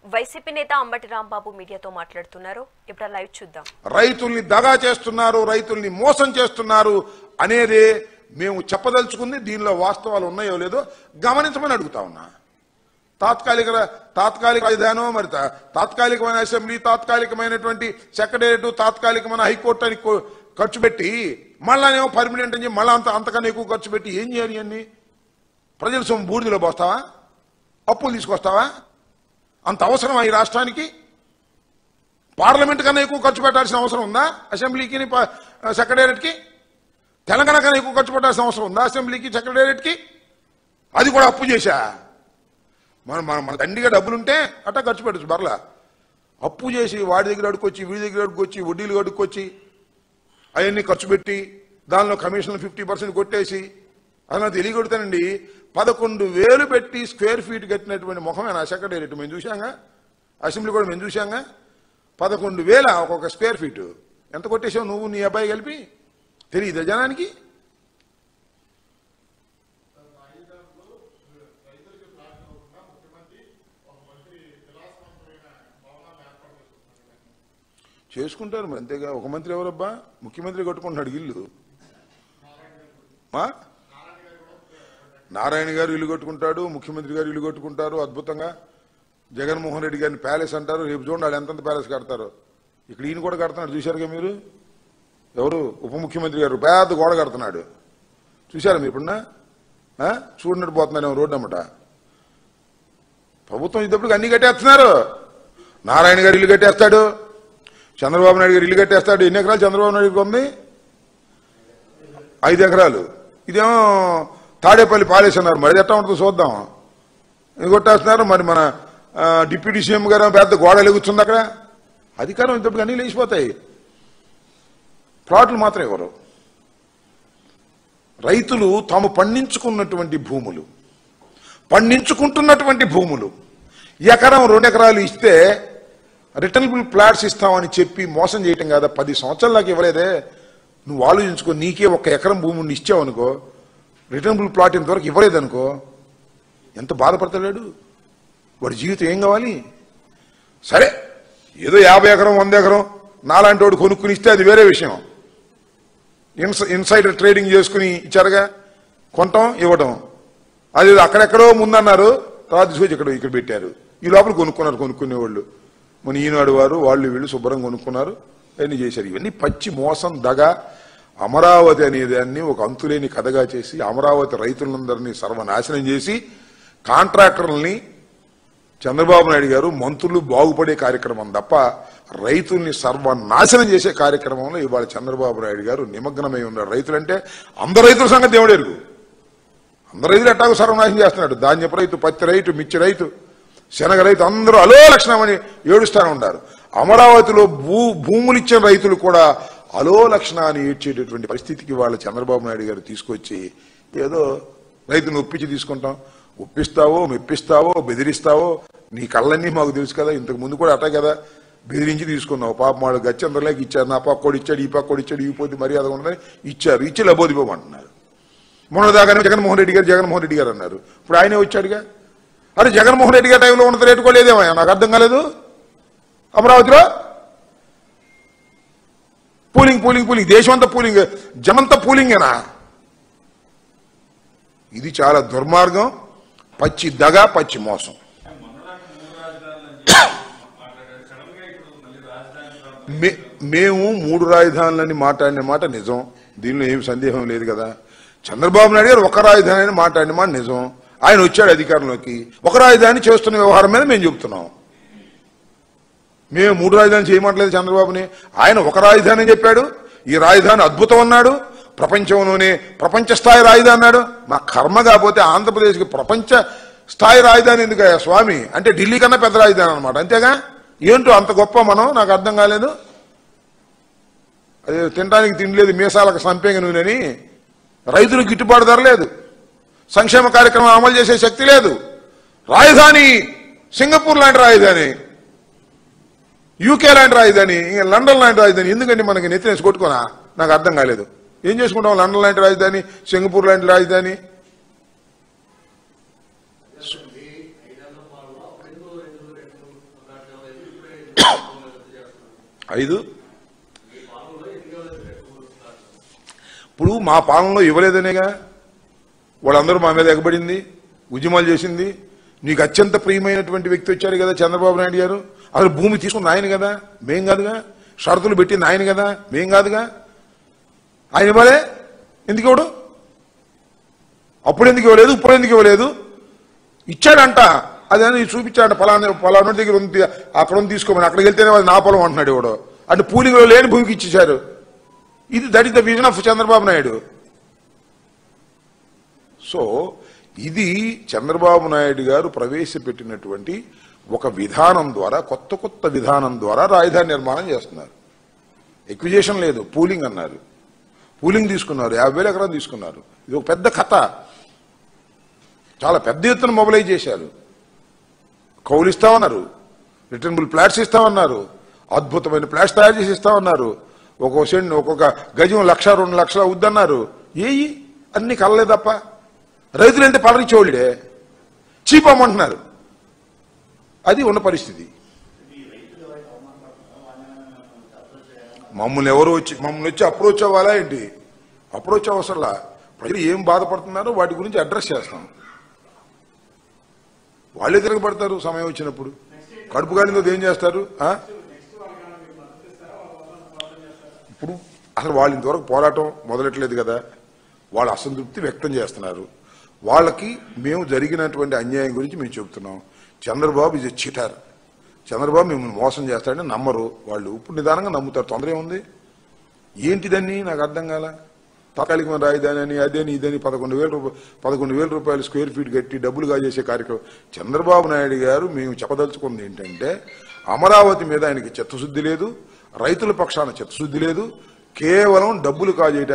YCP నేత అంబటి రాంబాబు మీడియాతో మాట్లాడుతున్నారు. ఇప్పుడు లైవ్ చూద్దాం. రైతుల్ని దగా చేస్తున్నారు, రైతుల్ని మోసం చేస్తున్నారు అనేదే మేము చెప్పదలుచుకుంది. దీనిలో వాస్తవాలు ఉన్నాయో లేదో గమనించమని అడుగుతా ఉన్నా. తాత్కాలిక రాజధానో, మరి తాత్కాలికమైన అసెంబ్లీ, తాత్కాలికమైనటువంటి సెక్రటేరియట్, తాత్కాలికమైన హైకోర్టు అని ఖర్చు పెట్టి మళ్ళానేమో పర్మినెంట్ అని మళ్ళీ అంతకన్నా ఎక్కువ ఖర్చు పెట్టి ఏం చేయాలి? అన్ని ప్రజల సొమ్ము బూడిదలో పోస్తావా? అప్పులు తీసుకొస్తావా? అంత అవసరమా ఈ రాష్ట్రానికి? పార్లమెంట్ కన్నా ఎక్కువ ఖర్చు పెట్టాల్సిన అవసరం ఉందా అసెంబ్లీకి, సెక్రటేరియట్కి? తెలంగాణ కన్నా ఎక్కువ ఖర్చు పెట్టాల్సిన అవసరం ఉందా అసెంబ్లీకి, సెక్రటేరియట్కి? అది కూడా అప్పు చేశా. మన దండిగా డబ్బులుంటే అట్టా ఖర్చు పెట్టచ్చు. బర్లా అప్పు చేసి వాడి దగ్గర అడుక్కొచ్చి, వీడి దగ్గర అడుక్కొచ్చి, వడ్డీలు అడుక్కొచ్చి అవన్నీ ఖర్చు పెట్టి దానిలో కమిషన్లు 50% కొట్టేసి అలా తెలియకొడతానండి. 11,000 పెట్టి స్క్వేర్ ఫీట్ కట్టినటువంటి ముఖమేనా సెక్రటేరియట్? మేము చూసాంగా, అసెంబ్లీ కూడా మేము చూసాంగా. 11,000 ఒక్కొక్క స్క్వేర్ ఫీటు. ఎంత కొట్టేసావు నువ్వు నీ అబ్బాయి కలిపి? తెలియదా జనానికి? చేసుకుంటారు మరి, అంతేగా. ఒక మంత్రి ఎవరబ్బా? ముఖ్యమంత్రి కట్టుకుంటున్నాడు ఇల్లు. నారాయణ గారు ఇల్లు కట్టుకుంటాడు, ముఖ్యమంత్రి గారు ఇల్లు కట్టుకుంటారు అద్భుతంగా. జగన్మోహన్ రెడ్డి గారిని ప్యాలెస్ అంటారు. రేపు చూడండి వాళ్ళు ఎంతంత ప్యాలెస్ కడతారు. ఇక్కడ ఈయన కూడా కడుతున్నాడు, చూశారుగా మీరు. ఎవరు? ఉప ముఖ్యమంత్రి గారు పెద్ద గోడ కడుతున్నాడు, చూశారా మీరు? ఇప్పుడున్నా చూడనట్టు పోతున్నారేమో రోడ్డు అమ్మట. ప్రభుత్వం ఇద్దప్పుడు అన్ని కట్టేస్తున్నారు. నారాయణ గారు ఇల్లు కట్టేస్తాడు, చంద్రబాబు నాయుడు గారు ఇల్లు కట్టేస్తాడు. ఎన్ని ఎకరాలు చంద్రబాబు నాయుడుకి ఉంది? 5 ఎకరాలు. ఇదేమో తాడేపల్లి ప్యాలెస్ అన్నారు. మరి ఎట్లా ఉంటుందో చూద్దాం. ఇది కొట్టేస్తున్నారు. మరి మన డిప్యూటీ సీఎం గారు పెద్ద గోడ ఎలుగుతుంది అక్కడ. అధికారం ఇంతప్పుడు అన్నీ లేచిపోతాయి. ప్లాట్లు మాత్రం ఎవరు? రైతులు తాము పండించుకున్నటువంటి భూములు, పండించుకుంటున్నటువంటి భూములు ఎకరం 2 ఎకరాలు ఇస్తే రిటర్నబుల్ ప్లాట్స్ ఇస్తామని చెప్పి మోసం చేయటం కాదా? 10 సంవత్సరాల దాకా ఇవ్వలేదే. నువ్వు ఆలోచించుకో. నీకే 1 ఎకరం భూమిని ఇచ్చావు అనుకో, రిటర్నబుల్ ప్లాట్ ఇంతవరకు ఇవ్వలేదనుకో, ఎంత బాధపడతాడు వాడి జీవితం? ఏం కావాలి? సరే ఏదో 50 ఎకరం 100 ఎకరం నాలాంటి వాడు కొనుక్కుని ఇస్తే అది వేరే విషయం. ఇన్సైడర్ ట్రేడింగ్ చేసుకుని ఇచ్చారుగా, కొనటం ఇవ్వటం. అది అక్కడెక్కడో ముందన్నారు, తర్వాత తీసుకొచ్చి ఇక్కడ పెట్టారు. ఈ లోపల కొనుక్కునేవాళ్ళు. మన ఈనాడు వారు వాళ్ళు వీళ్ళు శుభ్రంగా కొనుక్కున్నారు, అన్నీ చేశారు. ఇవన్నీ పచ్చి మోసం, దగ. అమరావతి అనేదాన్ని ఒక అంతులేని కథగా చేసి అమరావతి రైతులందరినీ సర్వనాశనం చేసి కాంట్రాక్టర్లని చంద్రబాబు నాయుడు గారు మంత్రులు బాగుపడే కార్యక్రమం తప్ప రైతుల్ని సర్వనాశనం చేసే కార్యక్రమంలో ఇవాళ చంద్రబాబు నాయుడు గారు నిమగ్నమై ఉన్నారు. రైతులంటే అందరు రైతుల సంగతి దేవుడు ఎరుగు. అందరు రైతులు ఎట్టాగో సర్వనాశనం చేస్తున్నాడు. ధాన్యపు రైతు, పత్తి రైతు, మిర్చి రైతు, శనగ రైతు అందరూ అలో లక్షణమని ఏడుస్తానే ఉన్నారు. అమరావతిలో భూములు ఇచ్చిన రైతులు కూడా అలో లక్షణాన్ని ఏడ్చేటటువంటి పరిస్థితికి వాళ్ళ చంద్రబాబు నాయుడు గారు తీసుకొచ్చి ఏదో రైతును ఒప్పించి తీసుకుంటాం. ఒప్పిస్తావో, మెప్పిస్తావో, బెదిరిస్తావో నీ కళ్ళన్నీ మాకు తెలుసు కదా. ఇంతకు ముందు కూడా అట్టే కదా బెదిరించి తీసుకున్నావు. పాప మాడు గచ్చందరలేక ఇచ్చారు. నా పక్కోడు ఇచ్చాడు, ఈ పక్కోడు ఇచ్చాడు, ఈ పోతే మర్యాద ఉండదని ఇచ్చారు. ఇచ్చి లబోదిపోమంటున్నారు. మొన్నదాకానే జగన్మోహన్ రెడ్డి గారు అన్నారు. ఇప్పుడు ఆయనే వచ్చాడుగా. అరే జగన్మోహన్ రెడ్డి గారి టైంలో ఉన్నది రేటు కూడా లేదేమో, నాకు అర్థం కాలేదు. అమరావతిలో పూలింగ్ దేశం అంతా పూలింగ్, జమంతా పూలింగేనా? ఇది చాలా దుర్మార్గం, పచ్చి దగ, పచ్చి మోసం. మేము 3 రాజధానులని మాట్లాడిన మాట నిజం, దీనిలో ఏమి సందేహం లేదు కదా. చంద్రబాబు నాయుడు గారు 1 రాజధాని అని మాట్లాడిన మాట నిజం. ఆయన వచ్చాడు అధికారంలోకి, 1 రాజధాని చేస్తున్న వ్యవహారం మీద మేము చెబుతున్నాం. మేము 3 రాజధాని చేయమంటలేదు చంద్రబాబుని. ఆయన 1 రాజధాని చెప్పాడు. ఈ రాజధాని అద్భుతం అన్నాడు, ప్రపంచంలోనే ప్రపంచ స్థాయి రాజధాని అన్నాడు. మా కర్మ కాకపోతే ఆంధ్రప్రదేశ్కి ప్రపంచ స్థాయి రాజధాని ఎందుకయ్యా స్వామి? అంటే ఢిల్లీ కన్నా పెద్ద రాజధాని అనమాట, అంతేగా. ఏంటో అంత గొప్ప మనం? నాకు అర్థం కాలేదు. అదే తినడానికి తిండి లేదు, మీసాలకు సంపేంగ నూనెని, రైతులకు గిట్టుబాటు ధర లేదు, సంక్షేమ కార్యక్రమం అమలు చేసే శక్తి లేదు. రాజధాని సింగపూర్ లాంటి రాజధాని, యూకే లాంటి రాజధాని, లండన్ లాంటి రాజధాని ఎందుకంటే మనకి నెత్తినేసి కొట్టుకోనా? నాకు అర్థం కాలేదు. ఏం చేసుకుంటాం? లండన్ లాంటి రాజధాని, సింగపూర్ లాంటి రాజధాని. 5 ఇప్పుడు మా పాలనలో ఇవ్వలేదనేగా వాళ్ళందరూ మా మీద ఎగబడింది, ఉద్యమాలు చేసింది. నీకు అత్యంత ప్రియమైనటువంటి వ్యక్తి వచ్చారు కదా చంద్రబాబు నాయుడు గారు. అసలు భూమి తీసుకున్న ఆయన కదా, మేం కాదుగా. షరతులు పెట్టింది ఆయన కదా, మేం కాదుగా. ఆయన ఇవ్వలే, ఎందుకు ఇవ్వడు? అప్పుడు ఎందుకు ఇవ్వలేదు, ఇప్పుడు ఎందుకు ఇవ్వలేదు? ఇచ్చాడంట, అదని చూపించాడంట. పలానా దగ్గర ఉంది, అక్కడ ఉంది తీసుకోమని. అక్కడికి వెళ్తేనే వాళ్ళు నా పొలం అంటున్నాడు ఇవ్వడు. అంటే పూలింగ్లో లేని భూమికి ఇచ్చేశారు. ఇది that is the vision of Chandrababu Naidu. So ఇది చంద్రబాబు నాయుడు గారు ప్రవేశపెట్టినటువంటి ఒక విధానం ద్వారా, కొత్త విధానం ద్వారా రాజధాని నిర్మాణం చేస్తున్నారు. ఎక్విజేషన్ లేదు, పూలింగ్ అన్నారు. పూలింగ్ తీసుకున్నారు, 50,000 ఎకరాలు తీసుకున్నారు. ఇది ఒక పెద్ద కథ. చాలా పెద్ద ఎత్తున మొబిలైజ్ చేశారు. కౌలు ఇస్తామన్నారు, రిటర్నబుల్ ప్లాట్స్ ఇస్తామన్నారు, అద్భుతమైన ప్లాట్స్ తయారు చేసి ఇస్తామన్నారు. ఒక్కొక్క గజం 1,00,000 2 లక్షలు అవుద్దన్నారు. ఏయి అన్ని కలలే తప్ప. రైతులు అంటే పలరించేవాళ్ళే, చీప్ అమ్మంటున్నారు. అది ఉన్న పరిస్థితి. మమ్మల్ని వచ్చి అప్రోచ్ అవ్వాలా ఏంటి? అప్రోచ్ అవసరంలా. ప్రజలు ఏం బాధపడుతున్నారో వాటి గురించి అడ్రస్ చేస్తాం. వాళ్ళే తిరగబడతారు సమయం వచ్చినప్పుడు. కడుపు కాలిందో ఏం చేస్తారు? ఇప్పుడు అసలు వాళ్ళు ఇంతవరకు పోరాటం మొదలెట్టలేదు కదా. వాళ్ళు అసంతృప్తి వ్యక్తం చేస్తున్నారు. వాళ్ళకి మేము జరిగినటువంటి అన్యాయం గురించి మేము చెబుతున్నాం. Chandrababu is a cheater. Chandrababu మిమ్మల్ని మోసం చేస్తాడని నమ్మరు వాళ్ళు. ఇప్పుడు నిదానంగా నమ్ముతారు. తొందర ఏముంది? ఏంటిదని నాకు అర్థం కాల. తాత్కాలికమైన రాజధాని అని అదేని ఇదని 11,000 రూపాయలు స్క్వేర్ ఫీట్ కట్టి డబ్బులు కాజేసే కార్యక్రమం. చంద్రబాబు నాయుడు గారు మేము చెప్పదలుచుకుంది ఏంటంటే, అమరావతి మీద ఆయనకి చిత్తశుద్ధి లేదు, రైతుల పక్షాన చిత్తశుద్ధి లేదు, కేవలం డబ్బులు కాజేయడానికి